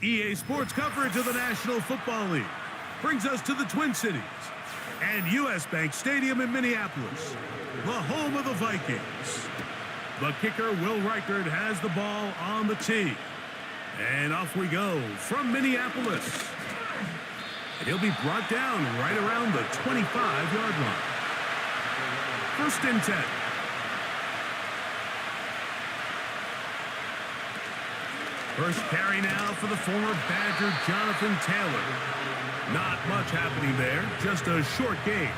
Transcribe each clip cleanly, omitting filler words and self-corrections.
EA Sports coverage of the National Football League brings us to the Twin Cities and U.S. Bank Stadium in Minneapolis, the home of the Vikings. The kicker, Will Reichert, has the ball on the tee. And off we go from Minneapolis. And he'll be brought down right around the 25-yard line. First and 10. First carry now for the former Badger, Jonathan Taylor. Not much happening there, just a short gain.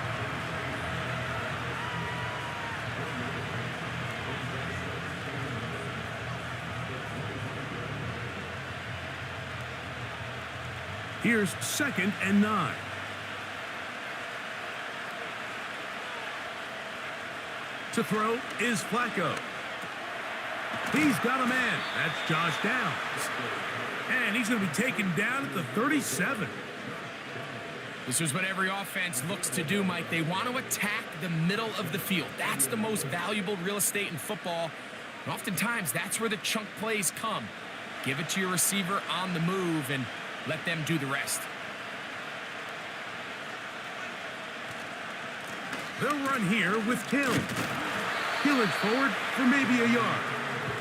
Here's 2nd and 9. To throw is Flacco. He's got a man. That's Josh Downs. And he's going to be taken down at the 37. This is what every offense looks to do, Mike. They want to attack the middle of the field. That's the most valuable real estate in football. And oftentimes, that's where the chunk plays come. Give it to your receiver on the move and let them do the rest. They'll run here with Hill. He'll inch forward for maybe a yard.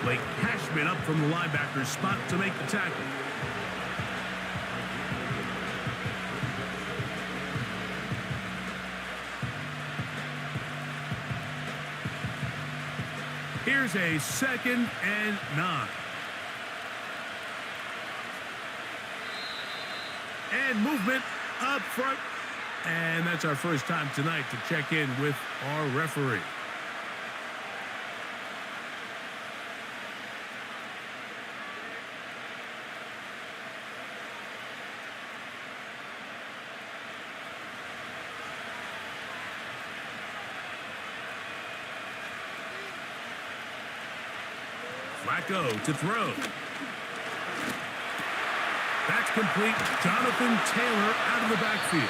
Blake Cashman up from the linebacker's spot to make the tackle. Here's a 2nd and 9. And movement up front. And that's our first time tonight to check in with our referee. Flacco to throw. That's complete. Jonathan Taylor out of the backfield.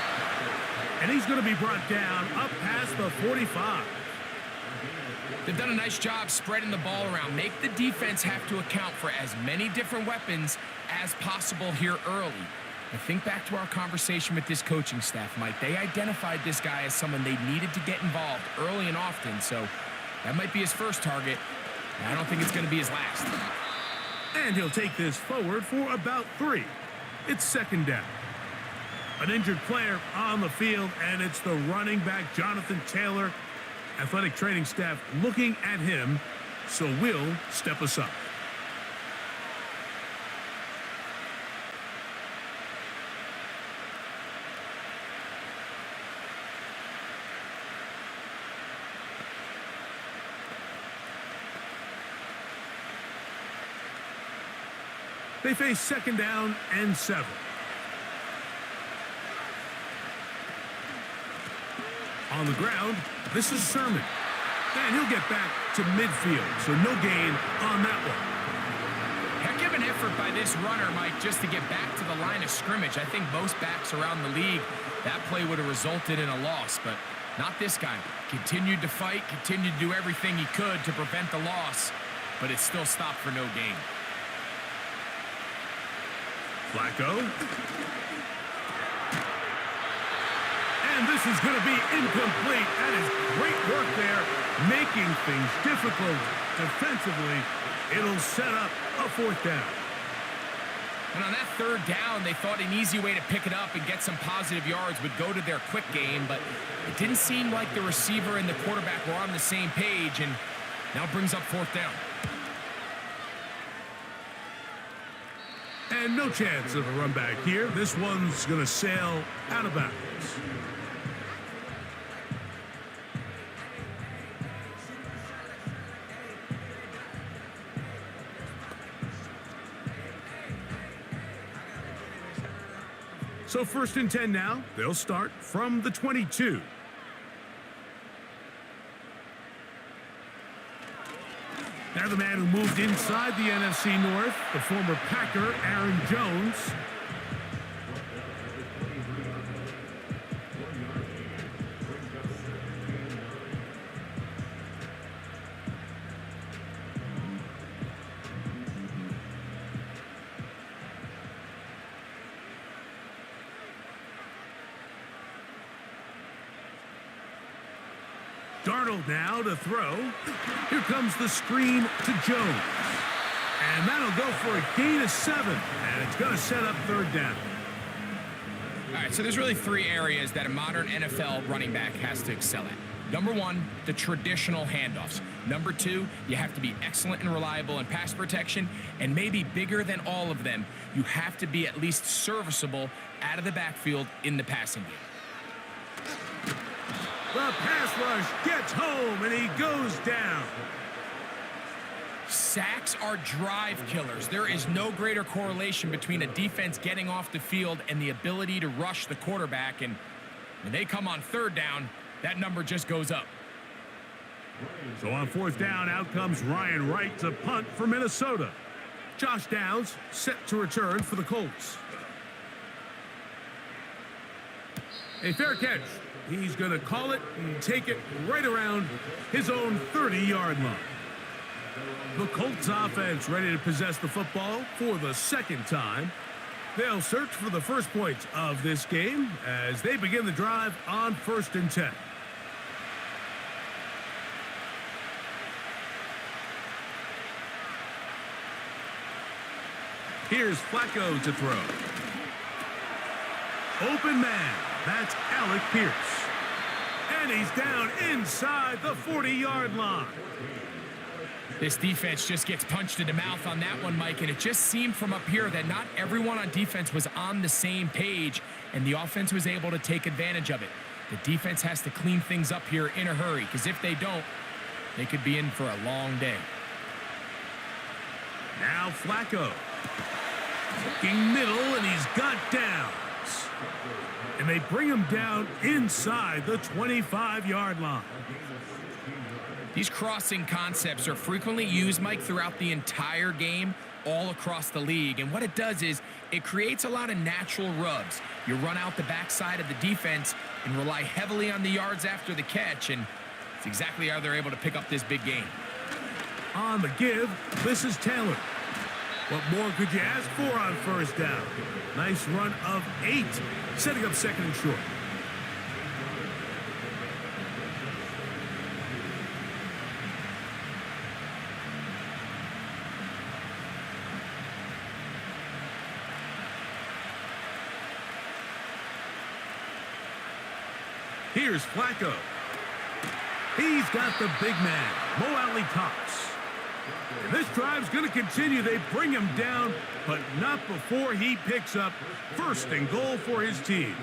And he's going to be brought down up past the 45. They've done a nice job spreading the ball around. Make the defense have to account for as many different weapons as possible here early. And think back to our conversation with this coaching staff, Mike. They identified this guy as someone they needed to get involved early and often. So that might be his first target. I don't think it's going to be his last. And he'll take this forward for about 3. It's 2nd down. An injured player on the field, and it's the running back, Jonathan Taylor. Athletic training staff looking at him, so Will step us up. They face 2nd down and 7. On the ground, this is Sermon. And he'll get back to midfield, so no gain on that one. Heck of an effort by this runner, Mike, just to get back to the line of scrimmage. I think most backs around the league, that play would have resulted in a loss, but not this guy. Continued to fight, continued to do everything he could to prevent the loss, but it still stopped for no gain. Flacco. And this is going to be incomplete. That is great work there, making things difficult defensively. It'll set up a 4th down. And on that 3rd down, they thought an easy way to pick it up and get some positive yards would go to their quick game, but it didn't seem like the receiver and the quarterback were on the same page, and now brings up 4th down. And no chance of a run back here. This one's going to sail out of bounds. So 1st and 10 now. They'll start from the 22. Now the man who moved inside the NFC North, the former Packer, Aaron Jones. Darnold now to throw. Here comes the screen to Jones. And that'll go for a gain of 7. And it's going to set up third down. All right, so there's really 3 areas that a modern NFL running back has to excel at. Number 1, the traditional handoffs. Number 2, you have to be excellent and reliable in pass protection. And maybe bigger than all of them, you have to be at least serviceable out of the backfield in the passing game. The pass rush gets home, and he goes down. Sacks are drive killers. There is no greater correlation between a defense getting off the field and the ability to rush the quarterback. And when they come on third down, that number just goes up. So on fourth down, out comes Ryan Wright to punt for Minnesota. Josh Downs set to return for the Colts. A fair catch. He's going to call it and take it right around his own 30-yard line. The Colts offense ready to possess the football for the second time. They'll search for the first points of this game as they begin the drive on 1st and 10. Here's Flacco to throw. Open man. That's Alec Pierce. And he's down inside the 40-yard line. This defense just gets punched in the mouth on that one, Mike, and it just seemed from up here that not everyone on defense was on the same page, and the offense was able to take advantage of it. The defense has to clean things up here in a hurry, because if they don't, they could be in for a long day. Now Flacco. Looking middle, and he's got downs. And they bring him down inside the 25-yard line. These crossing concepts are frequently used, Mike, throughout the entire game, all across the league. And what it does is it creates a lot of natural rubs. You run out the backside of the defense and rely heavily on the yards after the catch, and it's exactly how they're able to pick up this big game. On the give, this is Taylor. What more could you ask for on first down? Nice run of 8, setting up second and short. Here's Flacco. He's got the big man, Mo Alley Cox. And this drive's going to continue. They bring him down, but not before he picks up 1st and goal for his team.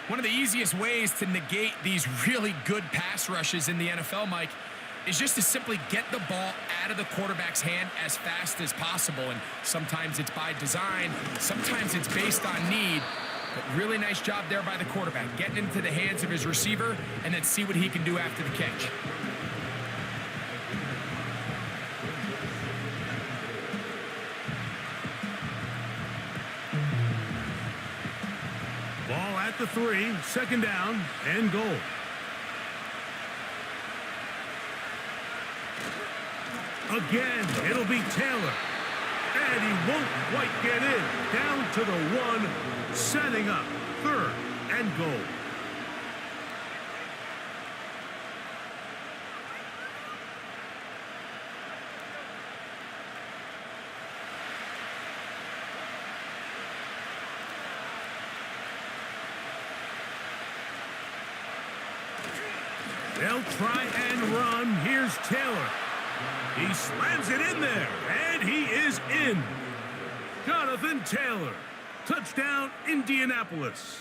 One of the easiest ways to negate these really good pass rushes in the NFL, Mike, is just to simply get the ball out of the quarterback's hand as fast as possible. And sometimes it's by design, sometimes it's based on need. But really nice job there by the quarterback, getting into the hands of his receiver and then see what he can do after the catch. Ball at the 3, 2nd down and goal. Again, it'll be Taylor. And he won't quite get in. Down to the 1, setting up 3rd and goal. They'll try and run. Here's Taylor. He slams it in there, and he is in. Jonathan Taylor. Touchdown, Indianapolis.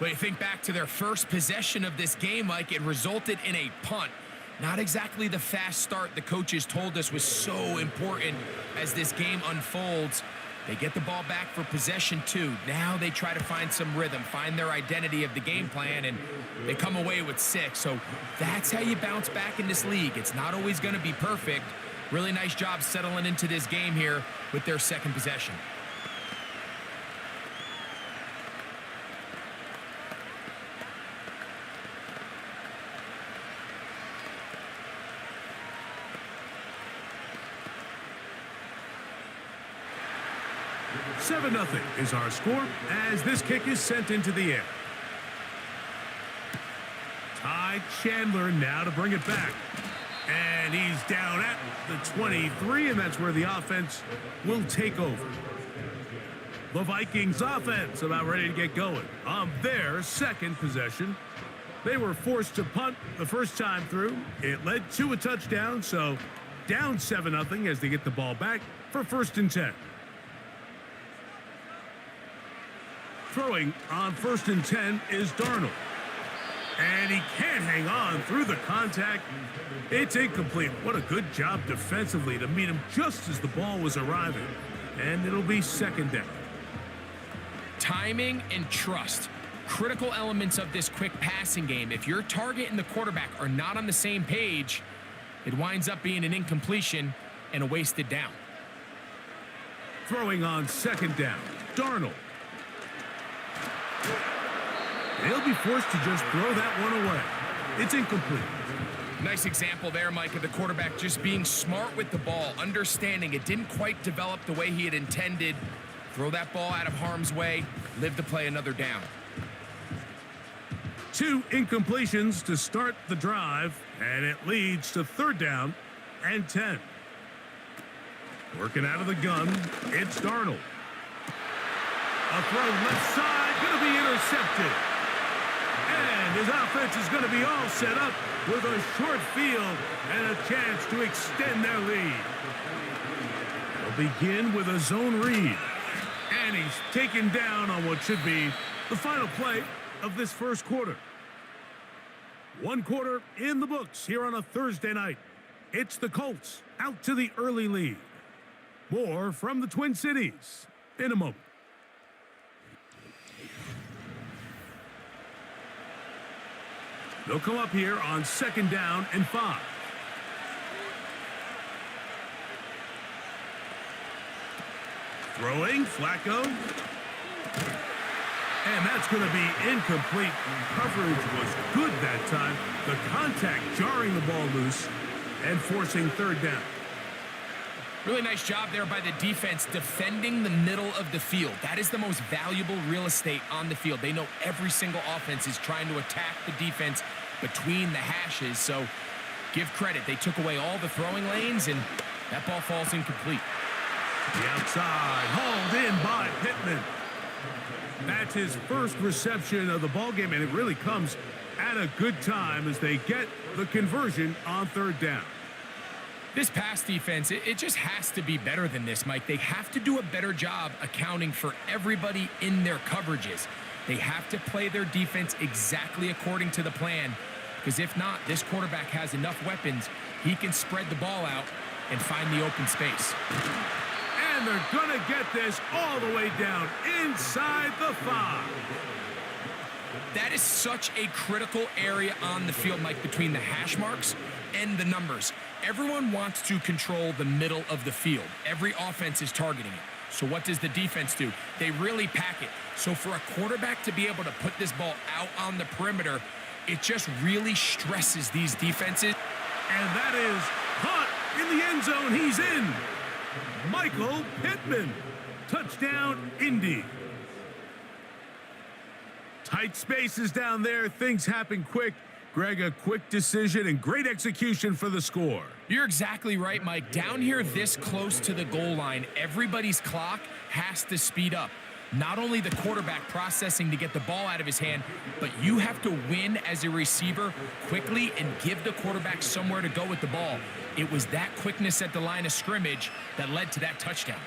But you think back to their first possession of this game, like it resulted in a punt. Not exactly the fast start the coaches told us was so important as this game unfolds. They get the ball back for possession 2. Now they try to find some rhythm, find their identity of the game plan, and they come away with 6. So that's how you bounce back in this league. It's not always going to be perfect. Really nice job settling into this game here with their second possession. Seven 0 is our score as this kick is sent into the air. Tied by Chandler now to bring it back. And he's down at the 23, and that's where the offense will take over. The Vikings offense about ready to get going on their second possession. They were forced to punt the first time through. It led to a touchdown, so down 7-0 as they get the ball back for 1st and 10. Throwing on 1st and 10 is Darnold. And he can't hang on through the contact. It's incomplete. What a good job defensively to meet him just as the ball was arriving. And it'll be 2nd down. Timing and trust. Critical elements of this quick passing game. If your target and the quarterback are not on the same page, it winds up being an incompletion and a wasted down. Throwing on 2nd down, Darnold. He'll be forced to just throw that one away. It's incomplete. Nice example there, Mike, of the quarterback just being smart with the ball, understanding it didn't quite develop the way he had intended. Throw that ball out of harm's way, live to play another down. 2 incompletions to start the drive, and it leads to 3rd down and 10. Working out of the gun, it's Darnold. A throw left side, going to be intercepted. And his offense is going to be all set up with a short field and a chance to extend their lead. They'll begin with a zone read. And he's taken down on what should be the final play of this first quarter. 1 quarter in the books here on a Thursday night. It's the Colts out to the early lead. More from the Twin Cities in a moment. They'll come up here on 2nd down and 5. Throwing, Flacco. And that's going to be incomplete. Coverage was good that time. The contact jarring the ball loose and forcing 3rd down. Really nice job there by the defense defending the middle of the field. That is the most valuable real estate on the field. They know every single offense is trying to attack the defense between the hashes. So give credit. They took away all the throwing lanes, and that ball falls incomplete. The outside, hauled in by Pittman. That's his first reception of the ballgame, and it really comes at a good time as they get the conversion on 3rd down. This pass defense, it just has to be better than this, Mike. They have to do a better job accounting for everybody in their coverages. They have to play their defense exactly according to the plan, because if not, this quarterback has enough weapons. He can spread the ball out and find the open space. And they're going to get this all the way down inside the 5. That is such a critical area on the field, Mike, between the hash marks and the numbers. Everyone wants to control the middle of the field. Every offense is targeting it. So what does the defense do? They really pack it. So for a quarterback to be able to put this ball out on the perimeter, it just really stresses these defenses. And that is caught in the end zone. He's in. Michael Pittman. Touchdown, Indy. Tight spaces down there. Things happen quick. Greg, a quick decision and great execution for the score. You're exactly right, Mike. Down here this close to the goal line, everybody's clock has to speed up. Not only the quarterback processing to get the ball out of his hand, but you have to win as a receiver quickly and give the quarterback somewhere to go with the ball. It was that quickness at the line of scrimmage that led to that touchdown.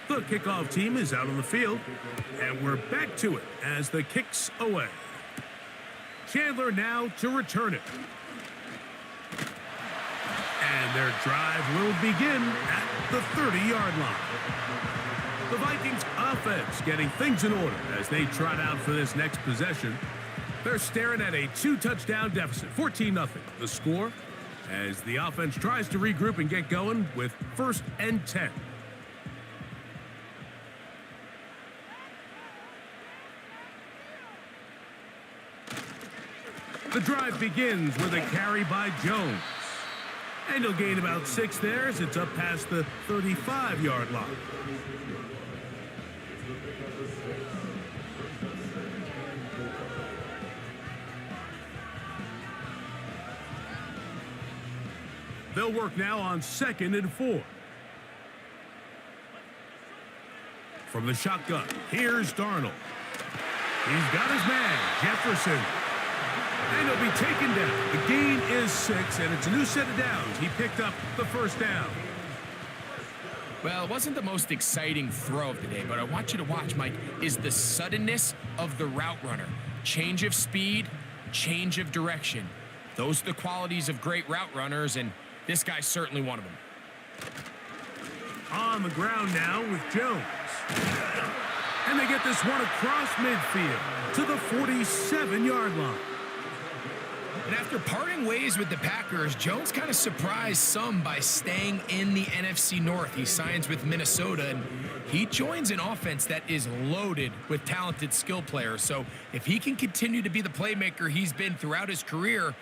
The kickoff team is out on the field, and we're back to it as the kick's away. Chandler now to return it. And their drive will begin at the 30-yard line. The Vikings offense getting things in order as they trot out for this next possession. They're staring at a 2-touchdown deficit, 14-0. The score as the offense tries to regroup and get going with 1st and 10. The drive begins with a carry by Jones. And he'll gain about 6 there as it's up past the 35-yard line. They'll work now on 2nd and 4. From the shotgun, here's Darnold. He's got his man, Jefferson. And he'll be taken down. The gain is 6, and it's a new set of downs. He picked up the first down. Well, it wasn't the most exciting throw of the day, but I want you to watch, Mike, is the suddenness of the route runner. Change of speed, change of direction. Those are the qualities of great route runners, and this guy's certainly one of them. On the ground now with Jones. And they get this one across midfield to the 47-yard line. And after parting ways with the Packers, Jones kind of surprised some by staying in the NFC North. He signs with Minnesota, and he joins an offense that is loaded with talented skill players. So if he can continue to be the playmaker he's been throughout his career,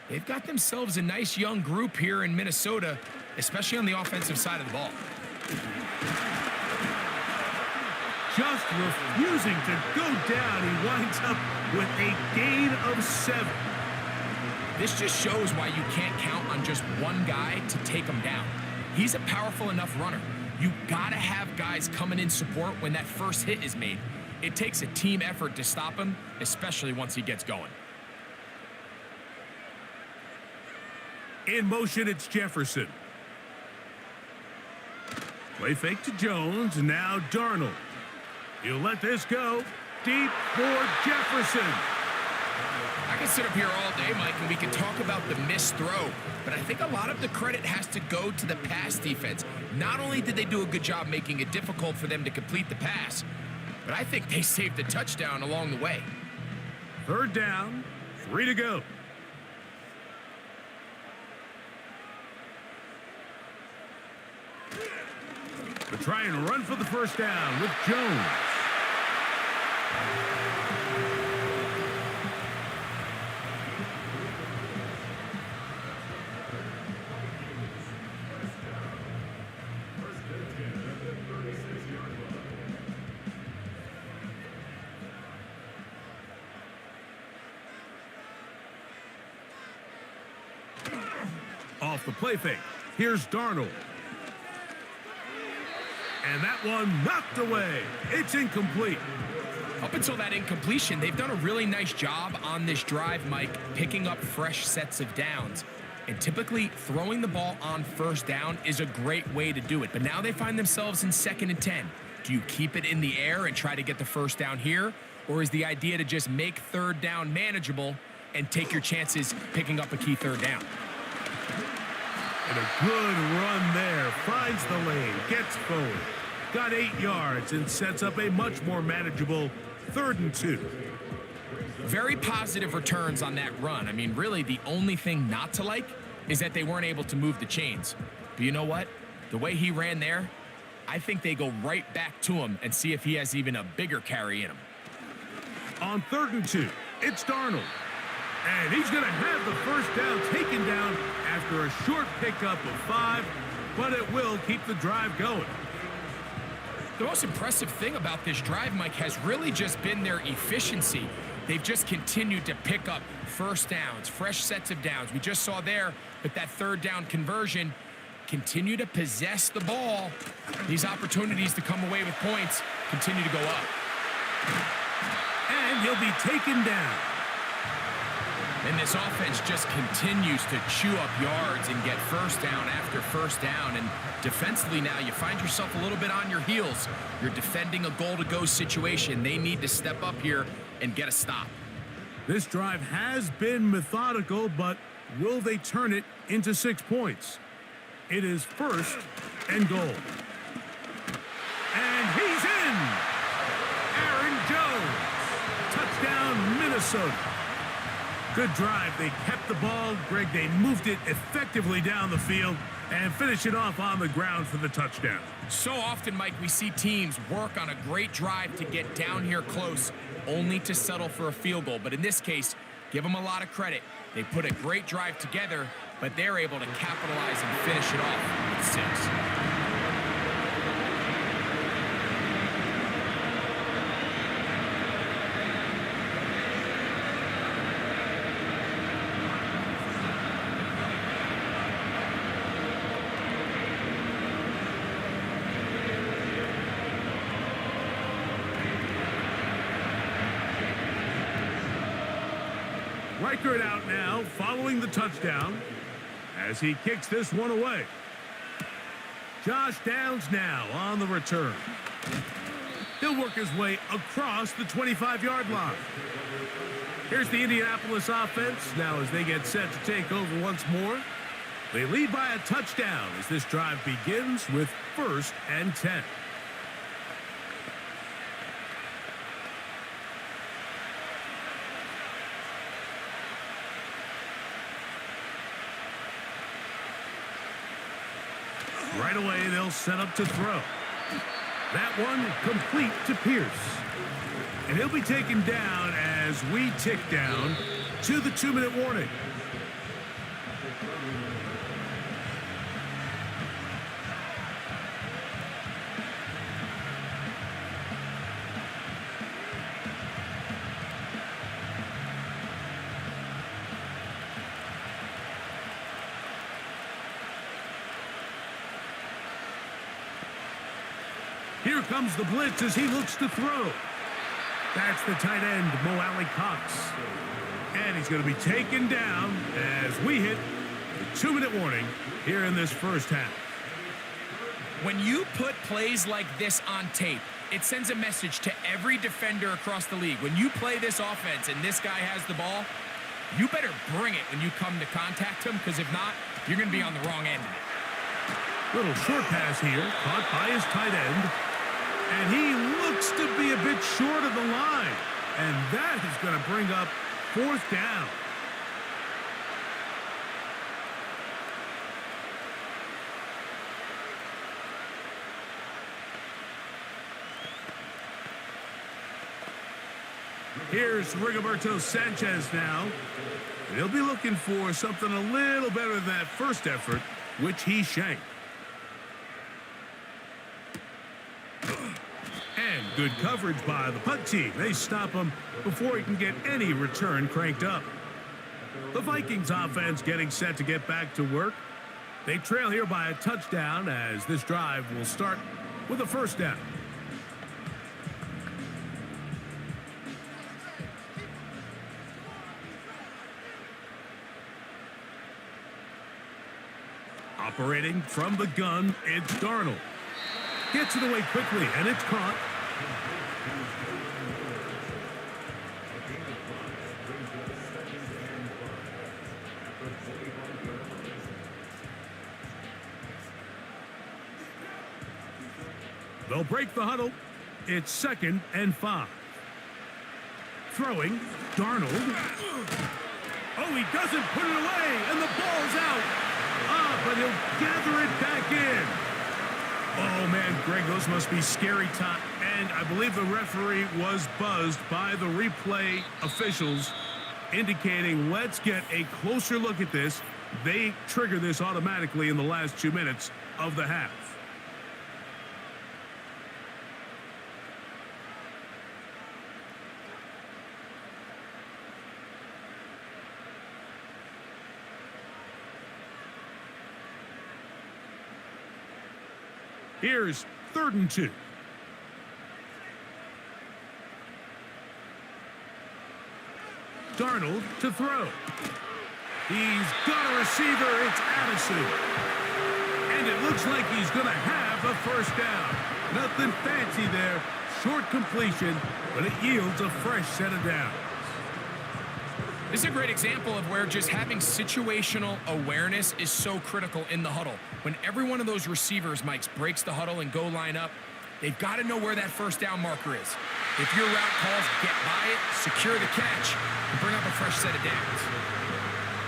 they've got themselves a nice young group here in Minnesota, especially on the offensive side of the ball. Just refusing to go down. He winds up with a gain of 7. This just shows why you can't count on just one guy to take him down. He's a powerful enough runner. You gotta have guys coming in support when that first hit is made. It takes a team effort to stop him, especially once he gets going. In motion, it's Jefferson. Play fake to Jones, now Darnold. He'll let this go. Deep for Jefferson. I can sit up here all day, Mike, and we can talk about the missed throw, but I think a lot of the credit has to go to the pass defense. Not only did they do a good job making it difficult for them to complete the pass, but I think they saved a touchdown along the way. 3rd down, 3 to go. They try and run for the first down with Jones. Off the play fake, here's Darnold. And that one knocked away. It's incomplete. Up until that incompletion, they've done a really nice job on this drive, Mike, picking up fresh sets of downs. And typically, throwing the ball on first down is a great way to do it. But now they find themselves in 2nd and 10. Do you keep it in the air and try to get the first down here? Or is the idea to just make 3rd down manageable and take your chances picking up a key 3rd down? And a good run there. Finds the lane, gets forward. Got 8 yards and sets up a much more manageable 3rd and 2. Very positive returns on that run. I mean, really, the only thing not to like is that they weren't able to move the chains. But you know what? The way he ran there, I think they go right back to him and see if he has even a bigger carry in him. On 3rd and 2, it's Darnold. And he's going to have the first down taken down after a short pickup of 5, but it will keep the drive going. The most impressive thing about this drive, Mike, has really just been their efficiency. They've just continued to pick up first downs, fresh sets of downs. We just saw there with that 3rd down conversion, continue to possess the ball. These opportunities to come away with points continue to go up. And he'll be taken down. And this offense just continues to chew up yards and get first down after first down. And defensively now, you find yourself a little bit on your heels. You're defending a goal-to-go situation. They need to step up here and get a stop. This drive has been methodical, but will they turn it into 6 points? It is 1st and goal. And he's in! Aaron Jones. Touchdown, Minnesota. Good drive. They kept the ball. Greg, they moved it effectively down the field and finish it off on the ground for the touchdown. So often, Mike, we see teams work on a great drive to get down here close, only to settle for a field goal. But in this case, Give them a lot of credit. They put a great drive together, but they're able to capitalize and finish it off with 6. Reichert out now, following the touchdown, as he kicks this one away. Josh Downs now on the return. He'll work his way across the 25-yard line. Here's the Indianapolis offense now as they get set to take over once more. They lead by a touchdown as this drive begins with 1st and 10. Right away, they'll set up to throw. That one complete to Pierce. And he'll be taken down as we tick down to the 2-minute warning. Here comes the blitz as he looks to throw. That's the tight end, Mo Alley Cox. And he's going to be taken down as we hit the 2-minute warning here in this first half. When you put plays like this on tape, it sends a message to every defender across the league. When you play this offense and this guy has the ball, you better bring it when you come to contact him, because if not, you're going to be on the wrong end of it. Little short pass here, caught by his tight end. And he looks to be a bit short of the line. And that is going to bring up 4th down. Here's Rigoberto Sanchez now. And he'll be looking for something a little better than that first effort, which he shanked. And good coverage by the punt team. They stop him before he can get any return cranked up. The Vikings offense getting set to get back to work. They trail here by a touchdown as this drive will start with a 1st down. Operating from the gun, it's Darnold. Gets it away quickly, and it's caught. They'll break the huddle. It's 2nd and 5. Throwing, Darnold. Oh, he doesn't put it away, and the ball's out. But he'll gather it back in. Oh, man, Greg, those must be scary times. And I believe the referee was buzzed by the replay officials, indicating let's get a closer look at this. They trigger this automatically in the last 2 minutes of the half. Here's 3rd and 2. Darnold to throw. He's got a receiver. It's Addison. And it looks like he's going to have a 1st down. Nothing fancy there. Short completion, but it yields a fresh set of downs. This is a great example of where just having situational awareness is so critical in the huddle. When every one of those receivers, Mike, breaks the huddle and go line up, they've got to know where that 1st down marker is. If your route calls, get by it, secure the catch, and bring up a fresh set of downs.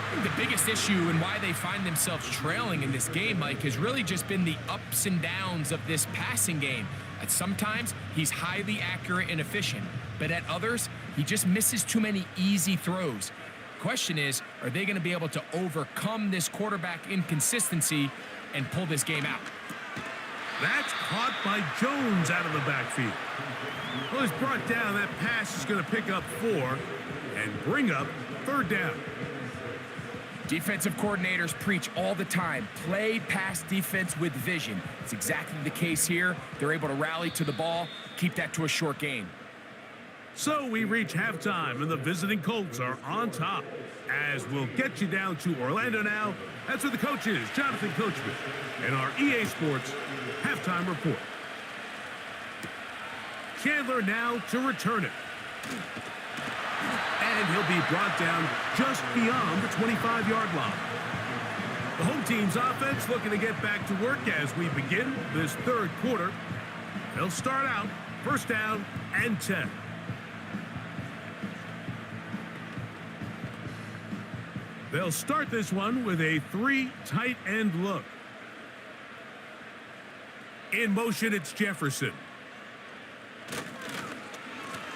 I think the biggest issue and why they find themselves trailing in this game, Mike, has really just been the ups and downs of this passing game. At sometimes, he's highly accurate and efficient, but at others, he just misses too many easy throws. question is, are they going to be able to overcome this quarterback inconsistency and pull this game out? That's caught by Jones out of the backfield. Well, he's brought down. That pass is going to pick up 4 and bring up 3rd down. Defensive coordinators preach all the time, play pass defense with vision. It's exactly the case here. They're able to rally to the ball, keep that to a short gain. So we reach halftime, and the visiting Colts are on top. As we'll get you down to Orlando now. That's where the coach is, Jonathan Coachman, and our EA Sports halftime report. Chandler now to return it. And he'll be brought down just beyond the 25-yard line. The home team's offense looking to get back to work as we begin this 3rd quarter. They'll start out 1st down and 10. They'll start this one with a 3 tight end look. In motion, it's Jefferson.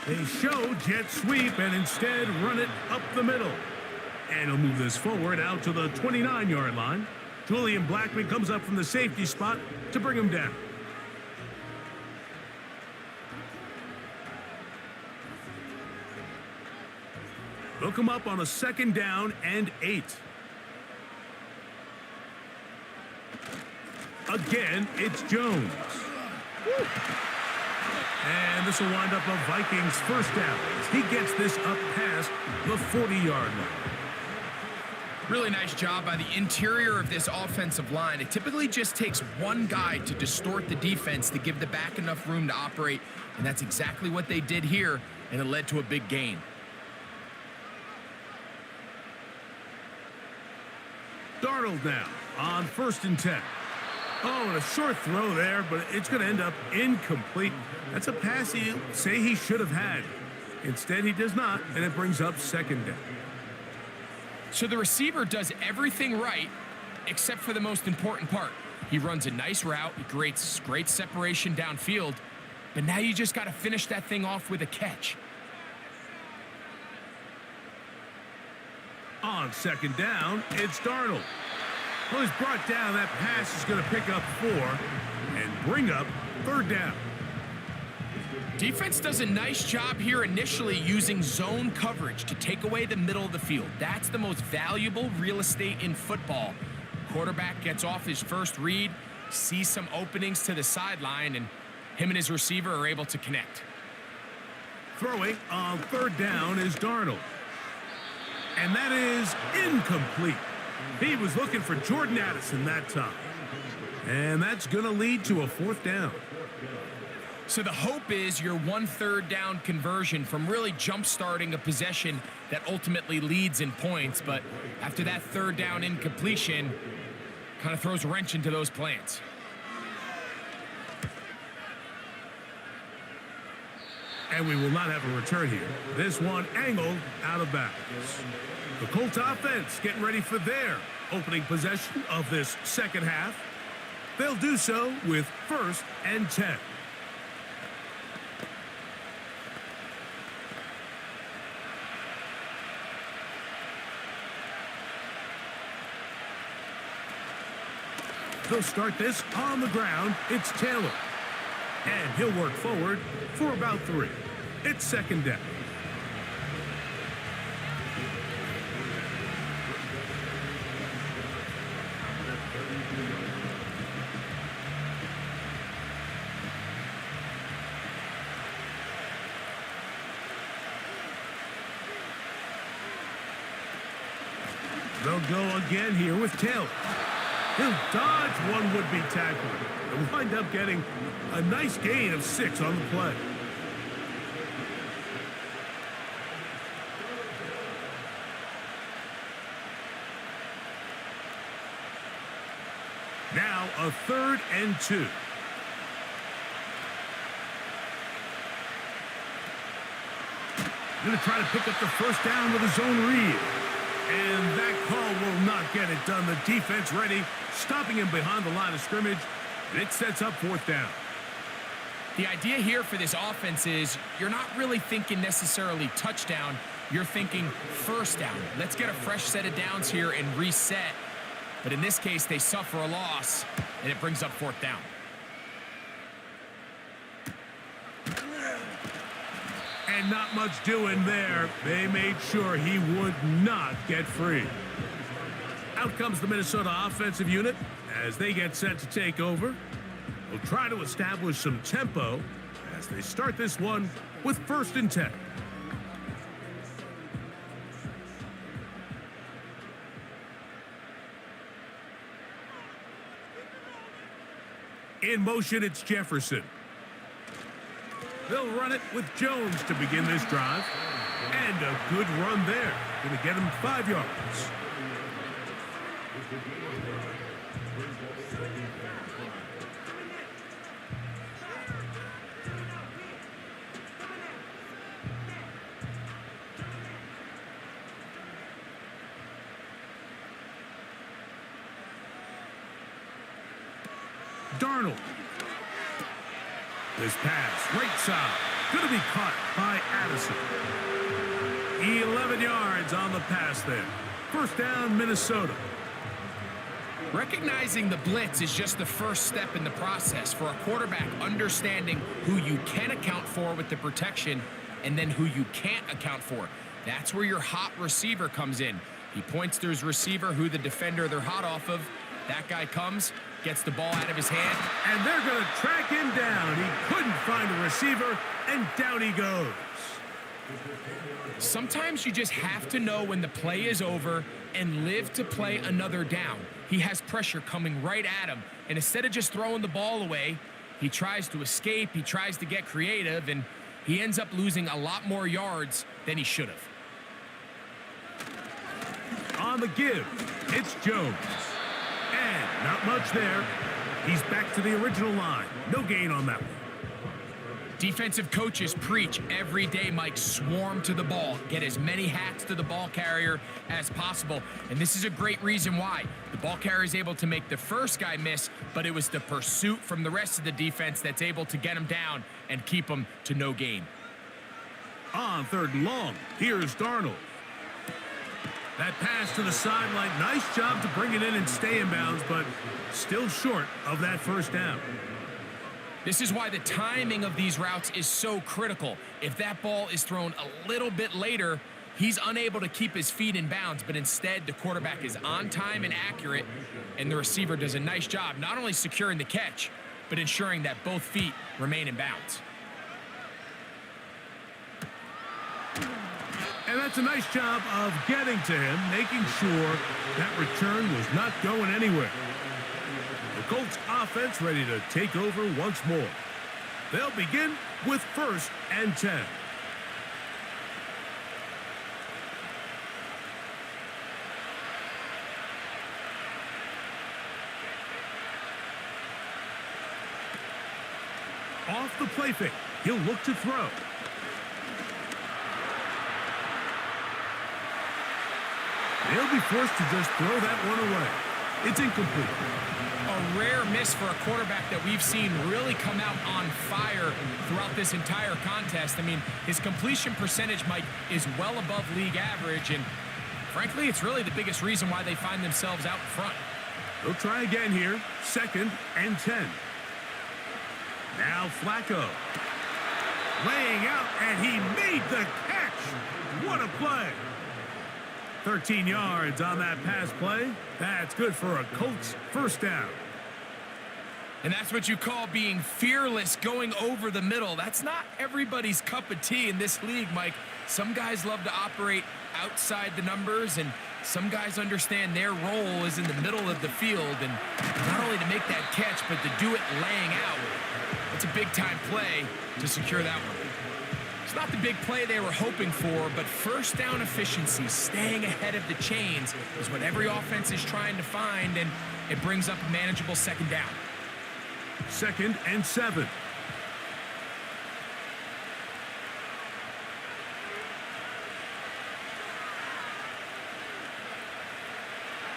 They show jet sweep and instead run it up the middle. And he'll move this forward out to the 29-yard line. Julian Blackman comes up from the safety spot to bring him down. They'll come up on a 2nd down and 8. Again, it's Jones. Woo. And this will wind up a Vikings 1st down. He gets this up past the 40-yard line. Really nice job by the interior of this offensive line. It typically just takes one guy to distort the defense to give the back enough room to operate, and that's exactly what they did here, and it led to a big gain. Darnold now on 1st and 10. Oh, and a short throw there, but it's going to end up incomplete. That's a pass he'll say he should have had. Instead, he does not, and it brings up 2nd down. So the receiver does everything right except for the most important part. He runs a nice route, he creates great separation downfield, but now you just got to finish that thing off with a catch. On 2nd down, it's Darnold. Well, he's brought down. That pass is going to pick up 4 and bring up 3rd down. Defense does a nice job here initially using zone coverage to take away the middle of the field. That's the most valuable real estate in football. Quarterback gets off his first read, sees some openings to the sideline, and him and his receiver are able to connect. Throwing on 3rd down is Darnold. And that is incomplete. He was looking for Jordan Addison that time. And that's going to lead to a 4th down. So the hope is your 1/3 down conversion from really jump-starting a possession that ultimately leads in points. But after that 3rd down incompletion, kind of throws a wrench into those plans. And we will not have a return here. This one angled out of bounds. The Colts offense getting ready for their opening possession of this 2nd half. They'll do so with 1st and 10. They'll start this on the ground. It's Taylor. And he'll work forward for about 3. It's 2nd down. They'll go again here with Taylor. He'll dodge one would-be tackler and wind up getting a nice gain of 6 on the play. Now a 3rd and 2. Going to try to pick up the 1st down with his own read. And that call will not get it done. The defense ready, stopping him behind the line of scrimmage. And it sets up 4th down. The idea here for this offense is you're not really thinking necessarily touchdown. You're thinking first down. Let's get a fresh set of downs here and reset. But in this case, they suffer a loss, and it brings up fourth down. And not much doing there. They made sure he would not get free. Out comes the Minnesota offensive unit as they get set to take over. They'll try to establish some tempo as they start this one with 1st and 10. In motion, it's Jefferson. They'll run it with Jones to begin this drive. And a good run there. Going to get him 5 yards. Darnold. This pass, right side, going to be caught by Addison. 11 yards on the pass there. 1st down, Minnesota. Recognizing the blitz is just the first step in the process for a quarterback, understanding who you can account for with the protection and then who you can't account for. That's where your hot receiver comes in. He points to his receiver, who the defender they're hot off of. That guy comes, gets the ball out of his hand. And they're going to track him down. He couldn't find a receiver, and down he goes. Sometimes you just have to know when the play is over and live to play another down. He has pressure coming right at him, and instead of just throwing the ball away, he tries to escape, he tries to get creative, and he ends up losing a lot more yards than he should have. On the give, it's Jones. And not much there. He's back to the original line. No gain on that one. Defensive coaches preach every day, Mike, swarm to the ball. Get as many hats to the ball carrier as possible. And this is a great reason why. The ball carrier is able to make the first guy miss, but it was the pursuit from the rest of the defense that's able to get him down and keep him to no gain. On 3rd and long, here's Darnold. That pass to the sideline, nice job to bring it in and stay in bounds, but still short of that 1st down. This is why the timing of these routes is so critical. If that ball is thrown a little bit later, he's unable to keep his feet in bounds, but instead the quarterback is on time and accurate, and the receiver does a nice job not only securing the catch, but ensuring that both feet remain in bounds. And that's a nice job of getting to him, making sure that return was not going anywhere. The Colts offense ready to take over once more. They'll begin with 1st and 10. Off the play fake, he'll look to throw. They'll be forced to just throw that one away. It's incomplete. A rare miss for a quarterback that we've seen really come out on fire throughout this entire contest. I mean, his completion percentage, Mike, is well above league average, and frankly, it's really the biggest reason why they find themselves out front. They'll try again here. 2nd and 10. Now Flacco. Laying out, and he made the catch. What a play. 13 yards on that pass play. That's good for a Colts 1st down. And that's what you call being fearless, going over the middle. That's not everybody's cup of tea in this league, Mike. Some guys love to operate outside the numbers, and some guys understand their role is in the middle of the field, and not only to make that catch, but to do it laying out. It's a big-time play to secure that one. It's not the big play they were hoping for, but 1st down efficiency, staying ahead of the chains, is what every offense is trying to find, and it brings up a manageable 2nd down. 2nd and 7.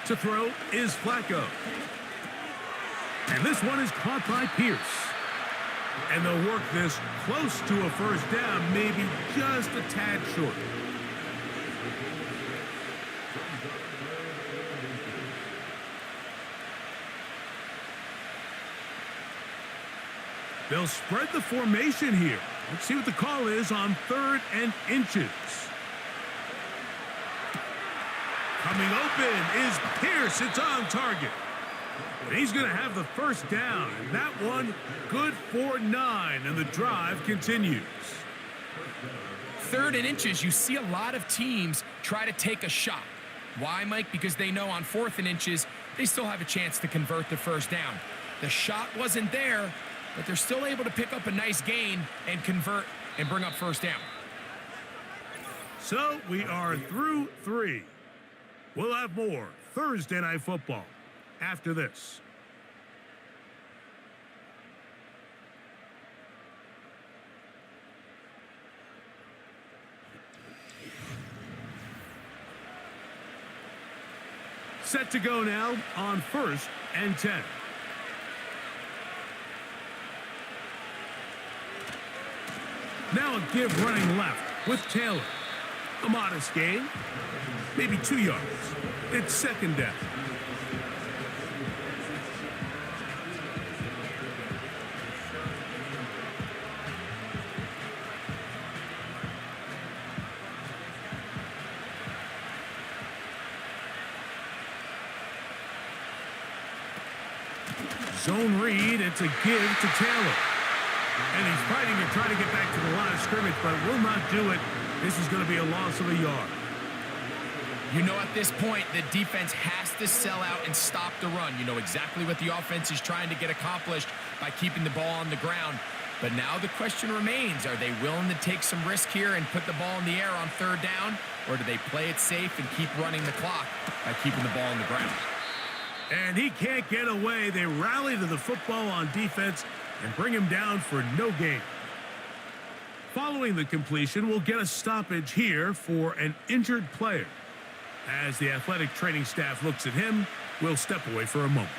To throw is Flacco. And this one is caught by Pierce. And they'll work this close to a first down, maybe just a tad short. They'll spread the formation here. Let's see what the call is on 3rd and inches. Coming open is Pierce. It's on target. And he's going to have the first down. And that one good for 9. And the drive continues. 3rd and inches, you see a lot of teams try to take a shot. Why, Mike? Because they know on 4th and inches, they still have a chance to convert the first down. The shot wasn't there, but they're still able to pick up a nice gain and convert and bring up first down. So we are through 3. We'll have more Thursday Night Football after this. Set to go now on 1st and 10. Now a give running left with Taylor. A modest gain, maybe 2 yards. It's 2nd down. Zone read, it's a give to Taylor. And he's fighting to try to get back to the line of scrimmage, but will not do it. This is going to be a loss of a yard. You know, at this point, the defense has to sell out and stop the run. You know exactly what the offense is trying to get accomplished by keeping the ball on the ground. But now the question remains, are they willing to take some risk here and put the ball in the air on 3rd down? Or do they play it safe and keep running the clock by keeping the ball on the ground? And he can't get away. They rally to the football on defense and bring him down for no gain. Following the completion, we'll get a stoppage here for an injured player. As the athletic training staff looks at him, we'll step away for a moment.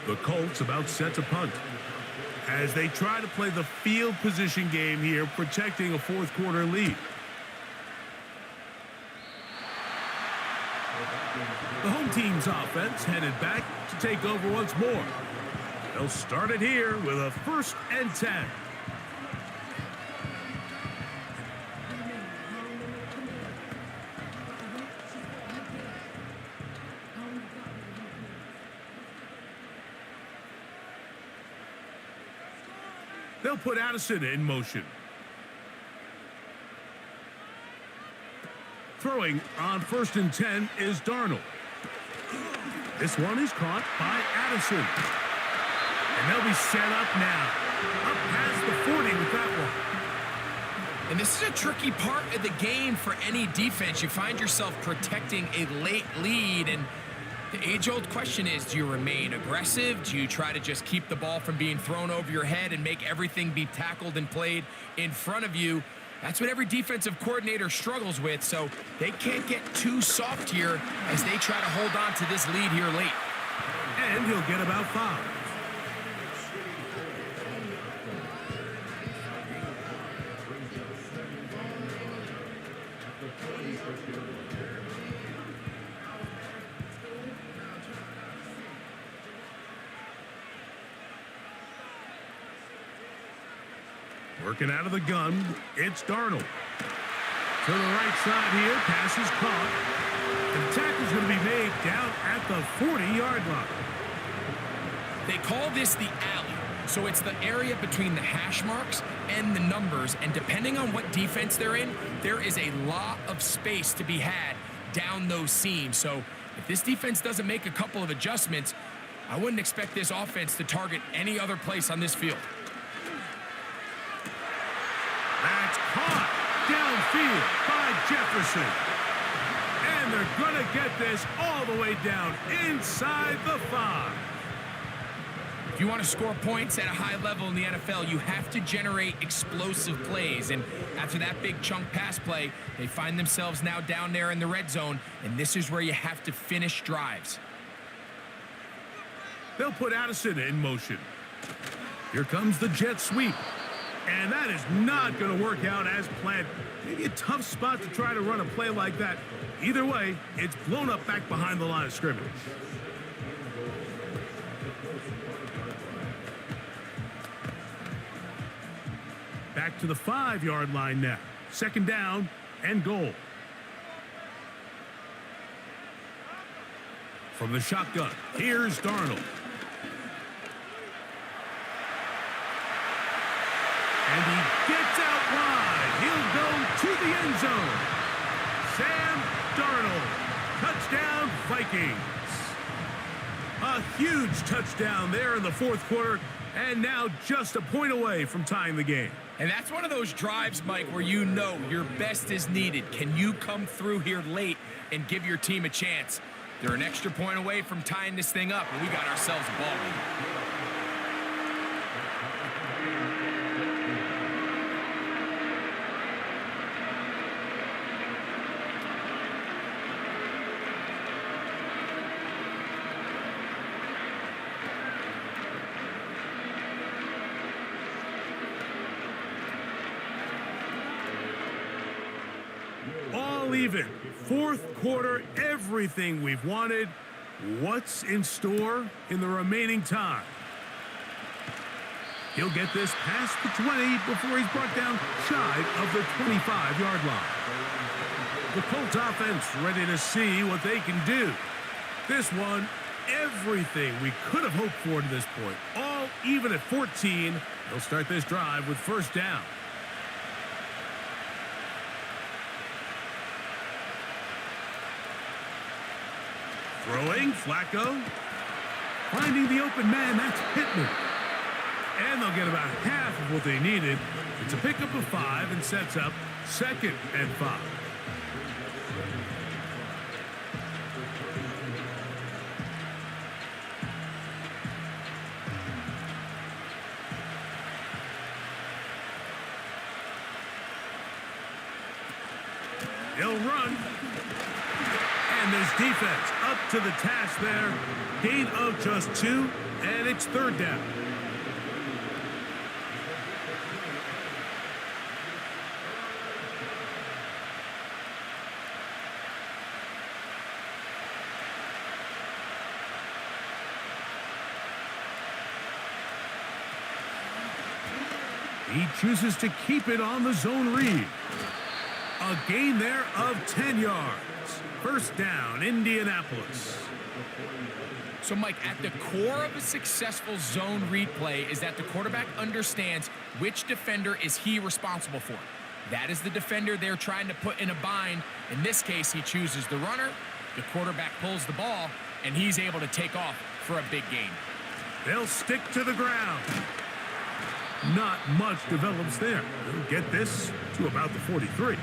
The Colts about set to punt as they try to play the field position game here, protecting a 4th quarter lead. The home team's offense headed back to take over once more. They'll start it here with a 1st and 10. They'll put Addison in motion. Throwing on 1st and 10 is Darnold. This one is caught by Addison. And they'll be set up now. Up past the 40 with that one. And this is a tricky part of the game for any defense. You find yourself protecting a late lead, and the age-old question is, do you remain aggressive? Do you try to just keep the ball from being thrown over your head and make everything be tackled and played in front of you? That's what every defensive coordinator struggles with, so they can't get too soft here as they try to hold on to this lead here late. And he'll get about 5. Working out of the gun, it's Darnold. To the right side here, pass is caught. And the tackle's going to be made down at the 40-yard line. They call this the alley, so it's the area between the hash marks and the numbers, and depending on what defense they're in, there is a lot of space to be had down those seams. So if this defense doesn't make a couple of adjustments, I wouldn't expect this offense to target any other place on this field. That's caught downfield by Jefferson. And they're going to get this all the way down inside the 5. If you want to score points at a high level in the NFL, you have to generate explosive plays. And after that big chunk pass play, they find themselves now down there in the red zone, and this is where you have to finish drives. They'll put Addison in motion. Here comes the jet sweep. And that is not going to work out as planned. Maybe a tough spot to try to run a play like that. Either way, it's blown up back behind the line of scrimmage. Back to the 5-yard line now. Second down and goal. From the shotgun, here's Darnold. And he gets out wide. He'll go to the end zone. Sam Darnold. Touchdown, Vikings. A huge touchdown there in the fourth quarter, and now just a point away from tying the game. And that's one of those drives, Mike, where you know your best is needed. Can you come through here late and give your team a chance? They're an extra point away from tying this thing up, and we got ourselves a ball game. All even. Fourth quarter, everything we've wanted. What's in store in the remaining time? He'll get this past the 20 before he's brought down shy of the 25-yard line. The Colts offense ready to see what they can do. This one, everything we could have hoped for to this point. All even at 14. They'll start this drive with first down. Throwing, Flacco. Finding the open man, that's Pittman. And they'll get about half of what they needed. It's a pickup of 5 and sets up 2nd and 5. He'll run. And this defense up to the task there. Gain of just 2, and it's third down. He chooses to keep it on the zone read. A gain there of 10 yards. First down, Indianapolis. So, Mike, at the core of a successful zone read play is that the quarterback understands which defender is he responsible for. That is the defender they're trying to put in a bind. In this case, he chooses the runner. The quarterback pulls the ball, and he's able to take off for a big gain. They'll stick to the ground. Not much develops there. They'll get this to about the 43.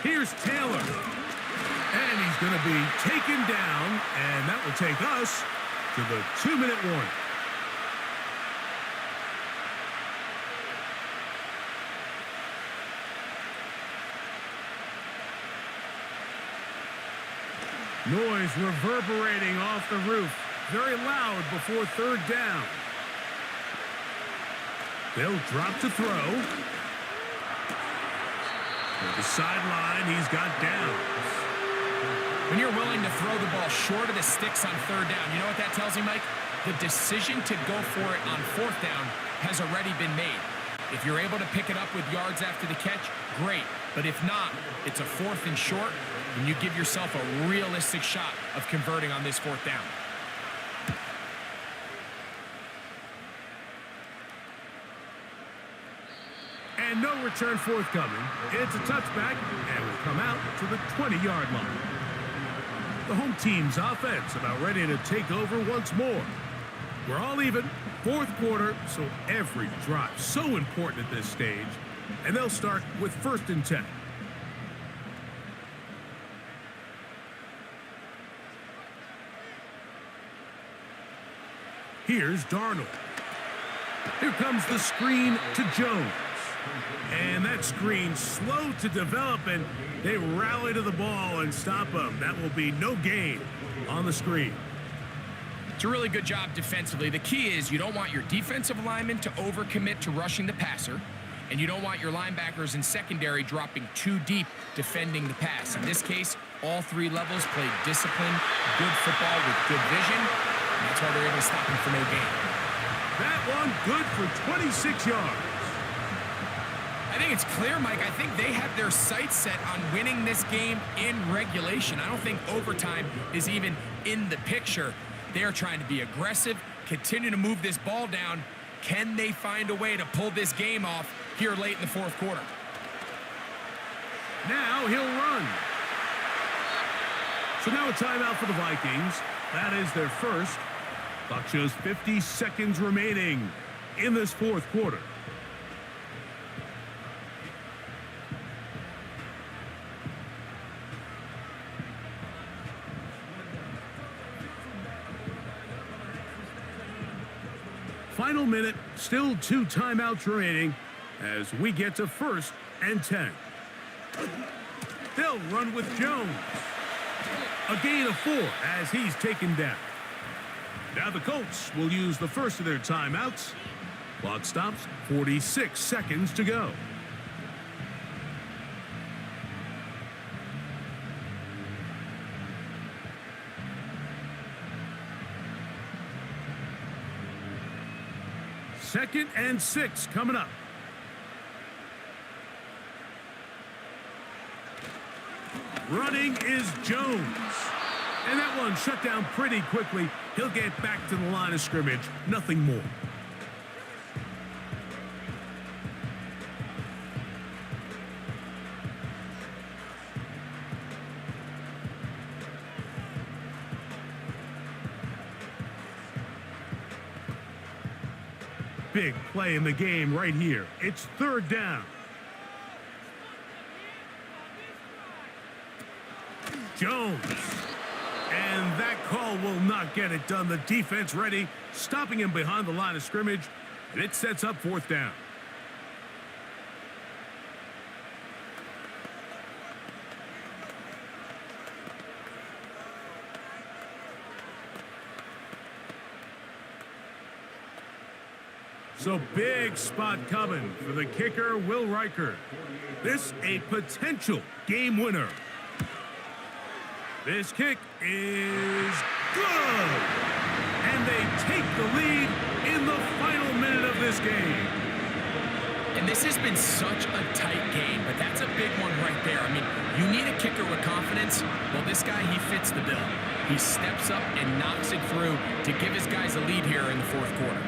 Here's Taylor. And he's going to be taken down, and that will take us to the 2-minute warning. Noise reverberating off the roof. Very loud before third down. They'll drop to throw. To the sideline, he's got downs. When you're willing to throw the ball short of the sticks on third down, you know what that tells me, Mike? The decision to go for it on fourth down has already been made. If you're able to pick it up with yards after the catch, great. But if not, it's a 4th and short, and you give yourself a realistic shot of converting on this fourth down. And no return forthcoming. It's a touchback, and will come out to the 20-yard line. The home team's offense about ready to take over once more. We're all even, fourth quarter, so every drive so important at this stage. And they'll start with 1st and 10. Here's Darnold. Here comes the screen to Jones. And that screen slow to develop, and they rally to the ball and stop him. That will be no gain on the screen. It's a really good job defensively. The key is you don't want your defensive linemen to overcommit to rushing the passer, and you don't want your linebackers and secondary dropping too deep defending the pass. In this case, all 3 levels played disciplined, good football with good vision, and that's why they're able to stop him for no gain. That one good for 26 yards. I think it's clear, Mike. I think they have their sights set on winning this game in regulation. I don't think overtime is even in the picture. They're trying to be aggressive, continue to move this ball down. Can they find a way to pull this game off here late in the 4th quarter? Now he'll run. So now a timeout for the Vikings. That is their first. Clock shows 50 seconds remaining in this 4th quarter. Final minute, still 2 timeouts remaining as we get to 1st and 10. They'll run with Jones. A gain of 4 as he's taken down. Now the Colts will use the first of their timeouts. Clock stops, 46 seconds to go. Second and 6 coming up. Running is Jones. And that one shut down pretty quickly. He'll get back to the line of scrimmage. Nothing more. Big play in the game right here. It's 3rd down. Jones. And that call will not get it done. The defense ready, stopping him behind the line of scrimmage, and it sets up 4th down. So big spot coming for the kicker, Will Riker. This a potential game winner. This kick is good. And they take the lead in the final minute of this game. And this has been such a tight game, but that's a big one right there. I mean, you need a kicker with confidence. Well, this guy, he fits the bill. He steps up and knocks it through to give his guys a lead here in the 4th quarter.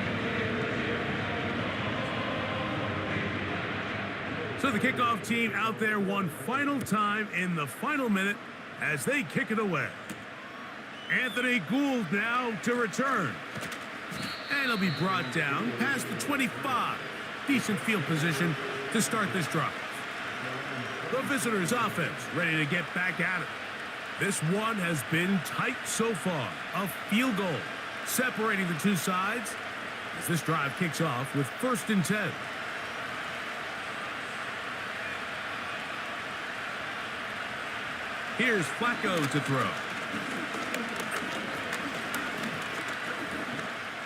So the kickoff team out there one final time in the final minute as they kick it away. Anthony Gould now to return. And he'll be brought down past the 25. Decent field position to start this drive. The visitors' offense ready to get back at it. This one has been tight so far. A field goal separating the two sides as this drive kicks off with 1st and 10. Here's Flacco to throw.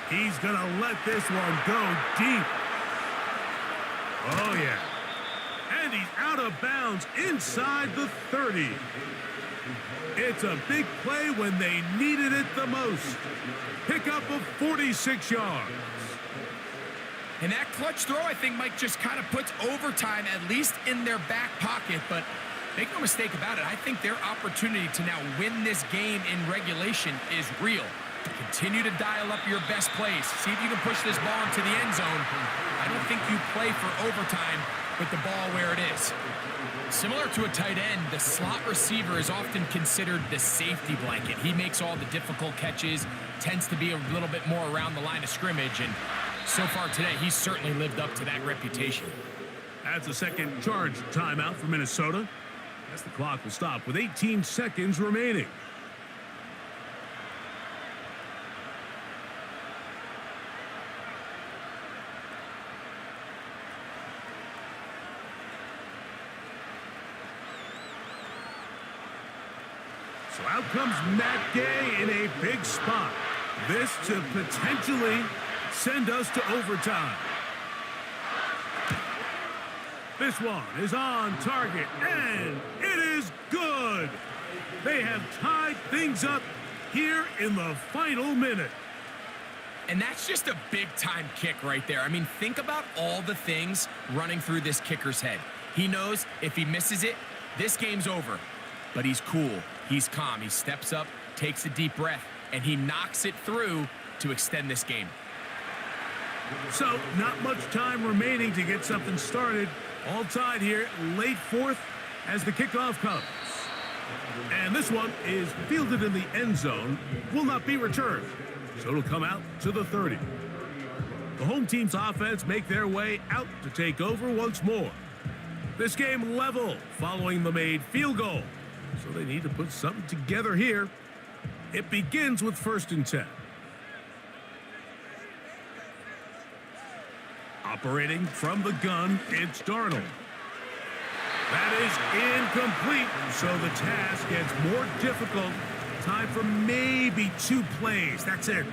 He's going to let this one go deep. Oh, yeah. And he's out of bounds inside the 30. It's a big play when they needed it the most. Pickup of 46 yards. And that clutch throw, I think, Mike, just kind of puts overtime at least in their back pocket. But make no mistake about it, I think their opportunity to now win this game in regulation is real. Continue to dial up your best plays. See if you can push this ball into the end zone. I don't think you play for overtime with the ball where it is. Similar to a tight end, the slot receiver is often considered the safety blanket. He makes all the difficult catches, tends to be a little bit more around the line of scrimmage, and so far today, he's certainly lived up to that reputation. That's a second charge timeout for Minnesota, as the clock will stop with 18 seconds remaining. So out comes Matt Gay in a big spot. This to potentially send us to overtime. This one is on target, and it is good. They have tied things up here in the final minute. And that's just a big-time kick right there. I mean, think about all the things running through this kicker's head. He knows if he misses it, this game's over. But he's cool. He's calm. He steps up, takes a deep breath, and he knocks it through to extend this game. So, not much time remaining to get something started. All tied here, late fourth, as the kickoff comes. And this one is fielded in the end zone, will not be returned. So it'll come out to the 30. The home team's offense make their way out to take over once more. This game level following the made field goal. So they need to put something together here. It begins with 1st and 10. Operating from the gun, it's Darnold. That is incomplete, so the task gets more difficult. Time for maybe 2 plays. That's it.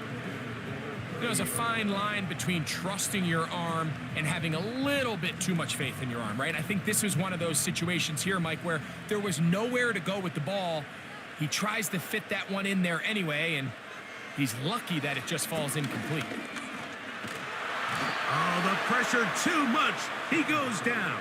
There's a fine line between trusting your arm and having a little bit too much faith in your arm, right? I think this was one of those situations here, Mike, where there was nowhere to go with the ball. He tries to fit that one in there anyway, and he's lucky that it just falls incomplete. Oh, the pressure too much. He goes down.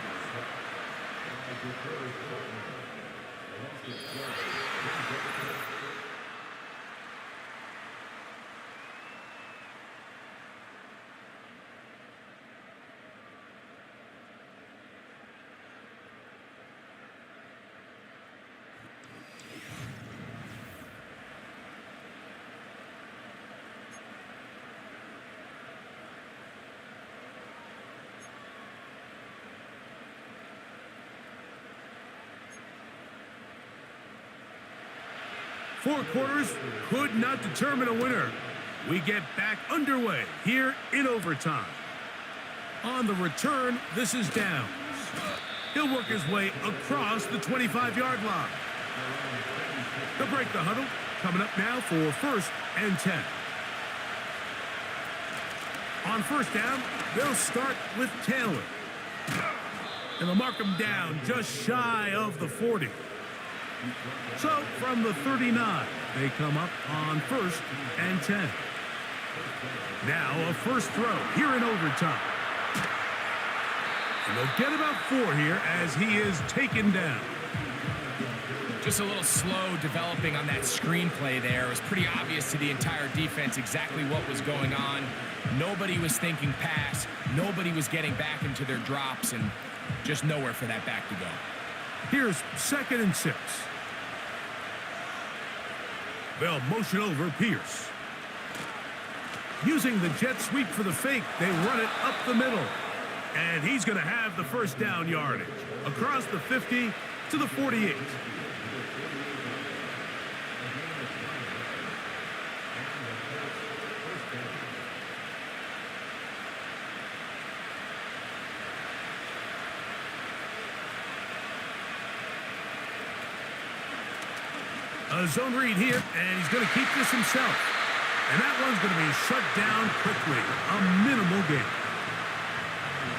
Four quarters could not determine a winner. We get back underway here in overtime. On the return, this is Downs. He'll work his way across the 25-yard line. They'll break the huddle. Coming up now for 1st and 10. On 1st down, they'll start with Taylor. And they'll mark him down just shy of the 40. So, from the 39, they come up on 1st and 10. Now, a first throw here in overtime. And they'll get about 4 here as he is taken down. Just a little slow developing on that screenplay there. It was pretty obvious to the entire defense exactly what was going on. Nobody was thinking pass. Nobody was getting back into their drops, and just nowhere for that back to go. Here's 2nd and 6. They'll motion over Pierce. Using the jet sweep for the fake, they run it up the middle. And he's going to have the 1st down yardage. Across the 50 to the 48. A zone read here, and he's going to keep this himself. And that one's going to be shut down quickly. A minimal gain.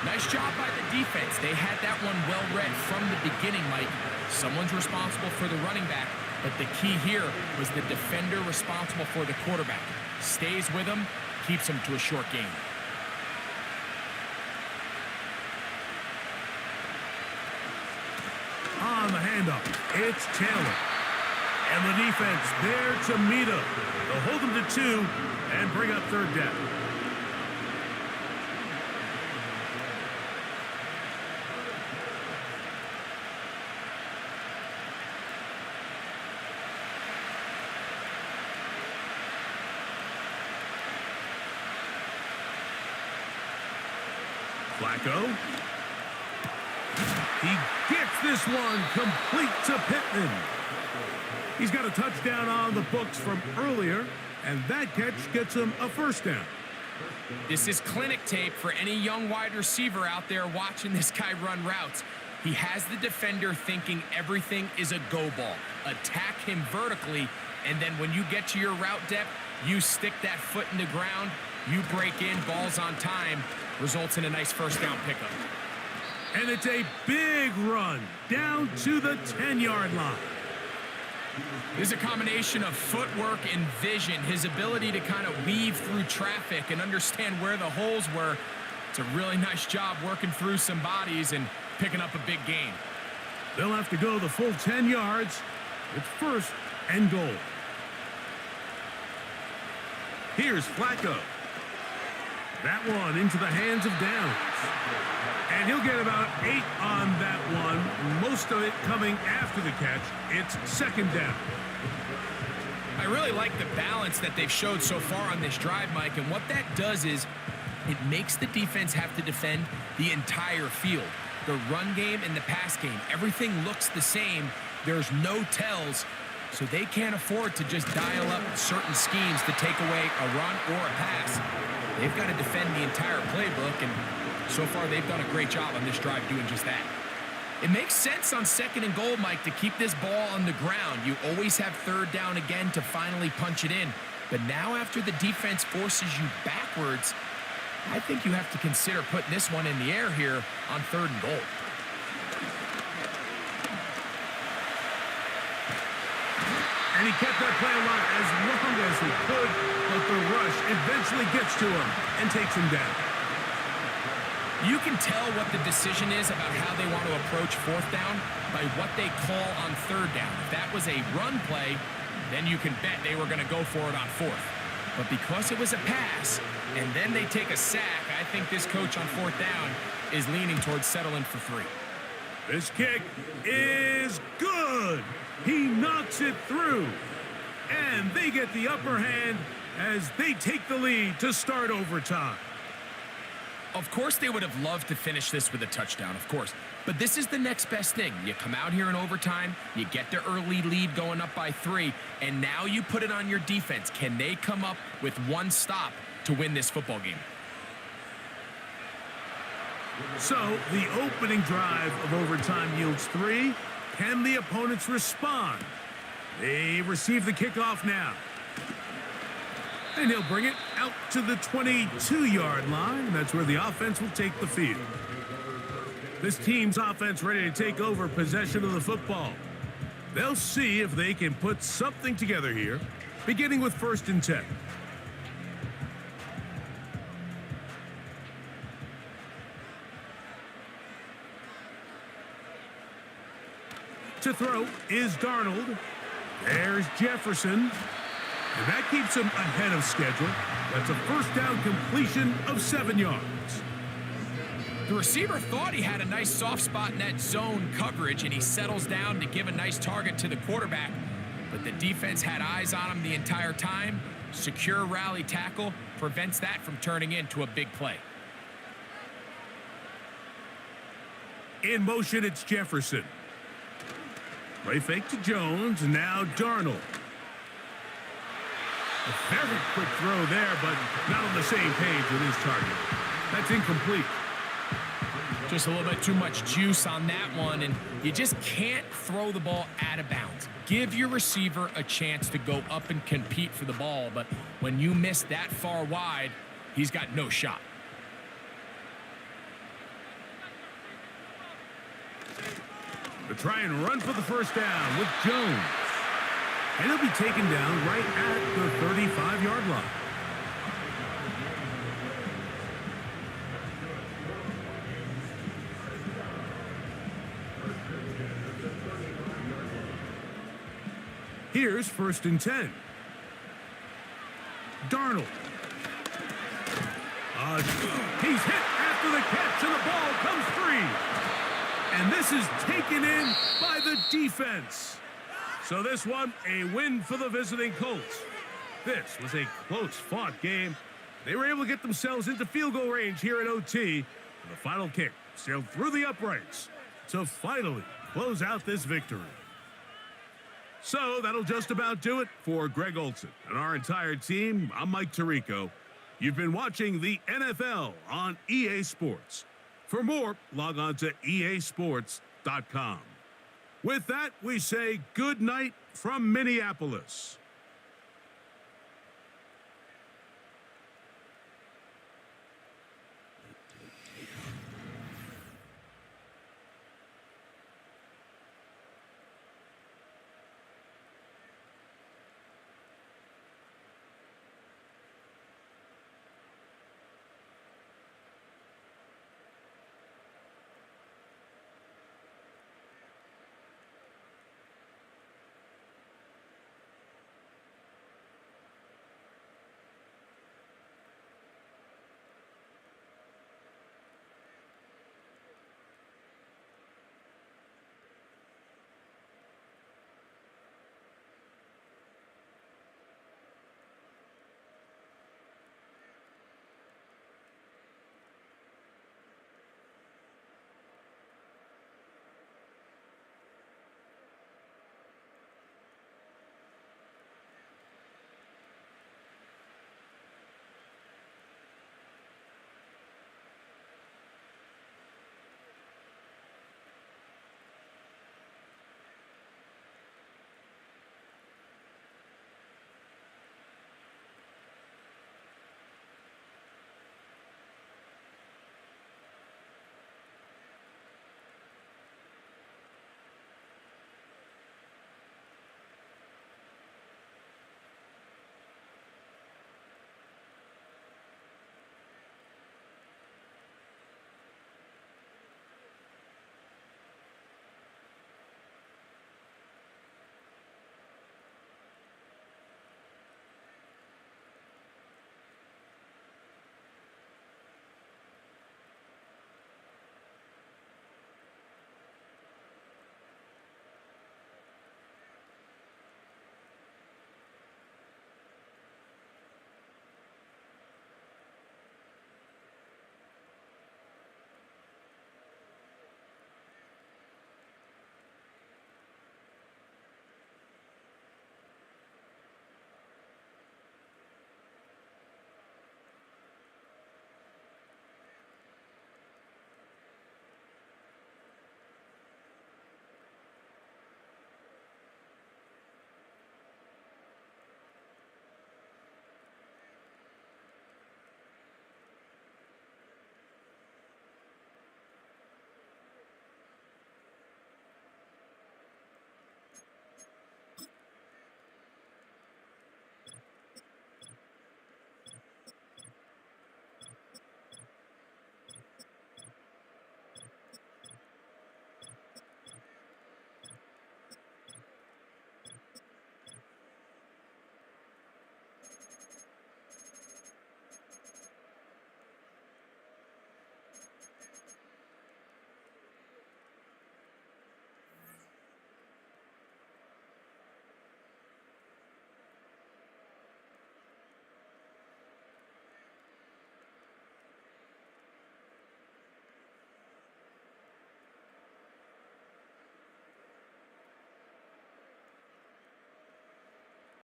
Nice job by the defense. They had that one well read from the beginning, Mike. Someone's responsible for the running back, but the key here was the defender responsible for the quarterback. Stays with him, keeps him to a short gain. On the handoff, it's Taylor. And the defense there to meet him. They'll hold him to 2 and bring up 3rd down. Flacco. He gets this one complete to Pittman. He's got a touchdown on the books from earlier, and that catch gets him a first down. This is clinic tape for any young wide receiver out there watching this guy run routes. He has the defender thinking everything is a go ball. Attack him vertically, and then when you get to your route depth, you stick that foot in the ground, you break in, balls on time, results in a nice first down pickup. And it's a big run down to the 10-yard line. This is a combination of footwork and vision, his ability to kind of weave through traffic and understand where the holes were. It's a really nice job working through some bodies and picking up a big gain. They'll have to go the full 10 yards. It's first and goal. Here's Flacco. That one into the hands of Downs. And he'll get about 8 on that one, most of it coming after the catch. It's second down. I really like the balance that they've showed so far on this drive, Mike, and what that does is it makes the defense have to defend the entire field. The run game and the pass game, everything looks the same. There's no tells, so they can't afford to just dial up certain schemes to take away a run or a pass. They've got to defend the entire playbook, and so far they've done a great job on this drive doing just that. It makes sense on second and goal, Mike, to keep this ball on the ground. You always have third down again to finally punch it in. But now after the defense forces you backwards, I think you have to consider putting this one in the air here on third and goal. And he kept that play alive as long as he could, but the rush eventually gets to him and takes him down. You can tell what the decision is about how they want to approach fourth down by what they call on third down. If that was a run play, then you can bet they were going to go for it on fourth. But because it was a pass, and then they take a sack, I think this coach on fourth down is leaning towards settling for 3. This kick is good. He knocks it through. And they get the upper hand as they take the lead to start overtime. Of course, they would have loved to finish this with a touchdown, of course. But this is the next best thing. You come out here in overtime, you get the early lead going up by 3, and now you put it on your defense. Can they come up with one stop to win this football game? So, the opening drive of overtime yields 3. Can the opponents respond? They receive the kickoff now. And he'll bring it out to the 22-yard line. That's where the offense will take the field. This team's offense ready to take over possession of the football. They'll see if they can put something together here, beginning with first and 10. To throw is Darnold. There's Jefferson. And that keeps him ahead of schedule. That's a first down completion of 7 yards. The receiver thought he had a nice soft spot in that zone coverage, and he settles down to give a nice target to the quarterback. But the defense had eyes on him the entire time. Secure rally tackle prevents that from turning into a big play. In motion, it's Jefferson. Play fake to Jones, now Darnold. A very quick throw there, but not on the same page with his target. That's incomplete. Just a little bit too much juice on that one, and you just can't throw the ball out of bounds. Give your receiver a chance to go up and compete for the ball, but when you miss that far wide, he's got no shot. To try and run for the first down with Jones. And he'll be taken down right at the 35-yard line. Here's first and 10. Darnold. He's hit after the catch, and the ball comes free. And this is taken in by the defense. So this one, a win for the visiting Colts. This was a close-fought game. They were able to get themselves into field goal range here at OT. The final kick sailed through the uprights to finally close out this victory. So that'll just about do it for Greg Olson and our entire team. I'm Mike Tirico. You've been watching the NFL on EA Sports. For more, log on to easports.com. With that, we say good night from Minneapolis.